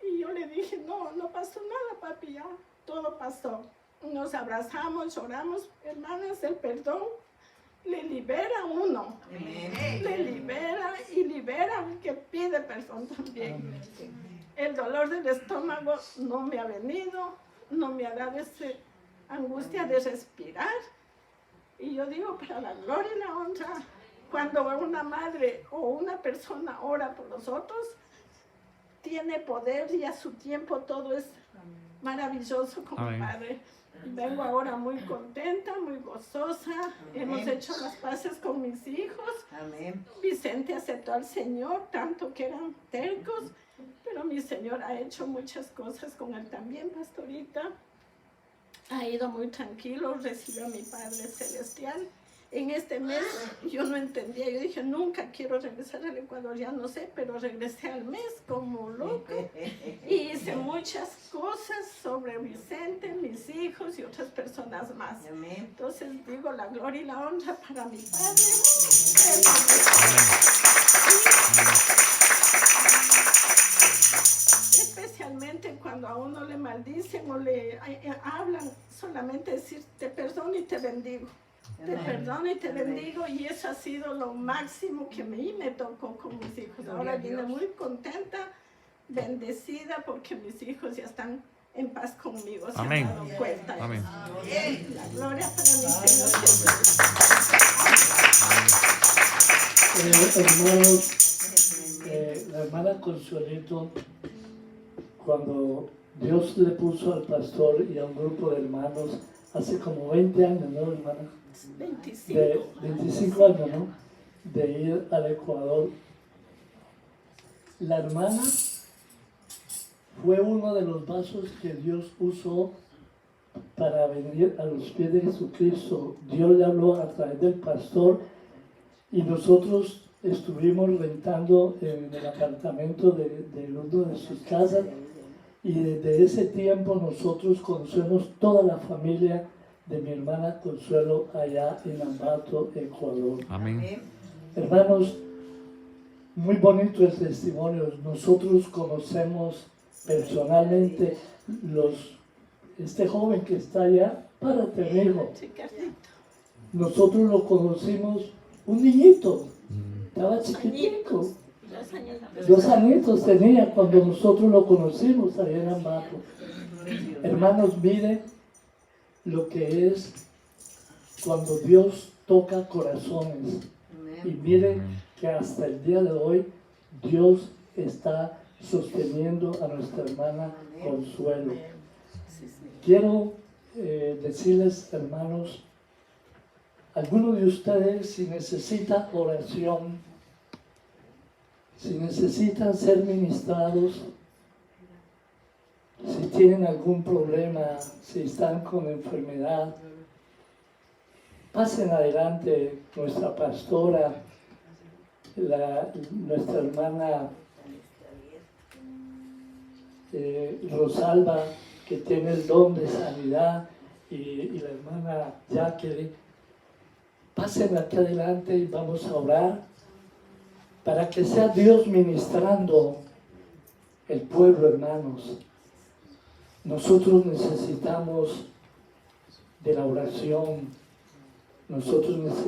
Y yo le dije, no pasó nada, papi, ya, todo pasó. Nos abrazamos, lloramos, hermanas, el perdón le libera a uno. Amén. Le libera y libera al que pide perdón también. Amén. El dolor del estómago no me ha venido, no me ha dado esa angustia de respirar. Y yo digo, para la gloria y la honra, cuando una madre o una persona ora por los otros, tiene poder y a su tiempo todo es maravilloso con mi Amén. padre. Vengo ahora muy contenta, muy gozosa. Hemos hecho las paces con mis hijos. Amén. Vicente aceptó al Señor, tanto que eran tercos, pero mi Señor ha hecho muchas cosas con él también, pastorita. Ha ido muy tranquilo, recibió a mi Padre Celestial. En este mes yo no entendía, yo dije, nunca quiero regresar al Ecuador, ya no sé, pero regresé al mes como loca y hice muchas cosas sobre Vicente, mis hijos y otras personas más. Amén. Entonces digo la gloria y la honra para mi Padre. Especialmente cuando a uno le maldicen o le hablan, solamente decir te perdono y te bendigo. Te perdono y te bendigo, y eso ha sido lo máximo que a mí me tocó con mis hijos. Ahora vine muy contenta, bendecida, porque mis hijos ya están en paz conmigo. Se Amén. han dado cuenta. Amén. La gloria para mi Señor Jesús. Hermanos, la hermana Consuelito, cuando Dios le puso al pastor y a un grupo de hermanos hace como 20 años, ¿no, hermana? 25. De 25 años, ¿no? De ir al Ecuador. La hermana fue uno de los vasos que Dios usó para venir a los pies de Jesucristo. Dios le habló a través del pastor y nosotros estuvimos rentando en el apartamento de uno de sus casas, y desde ese tiempo nosotros conocemos toda la familia de mi hermana Consuelo allá en Ambato, Ecuador. Amén. Hermanos, muy bonito el testimonio. Nosotros conocemos personalmente este joven que está allá. Párate, amigo. Chiquitito. Nosotros lo conocimos, un niñito, estaba chiquitico. 2 años. 2 añitos tenía cuando nosotros lo conocimos allá en Ambato. Hermanos, miren lo que es cuando Dios toca corazones. Y miren que hasta el día de hoy Dios está sosteniendo a nuestra hermana Consuelo. Quiero decirles, hermanos, algunos de ustedes, si necesitan oración, si necesitan ser ministrados, si tienen algún problema, si están con enfermedad, pasen adelante. Nuestra pastora, nuestra hermana Rosalba, que tiene el don de sanidad, y la hermana Jacqueline, pasen aquí adelante y vamos a orar para que sea Dios ministrando el pueblo, hermanos. Nosotros necesitamos de la oración. Nosotros necesitamos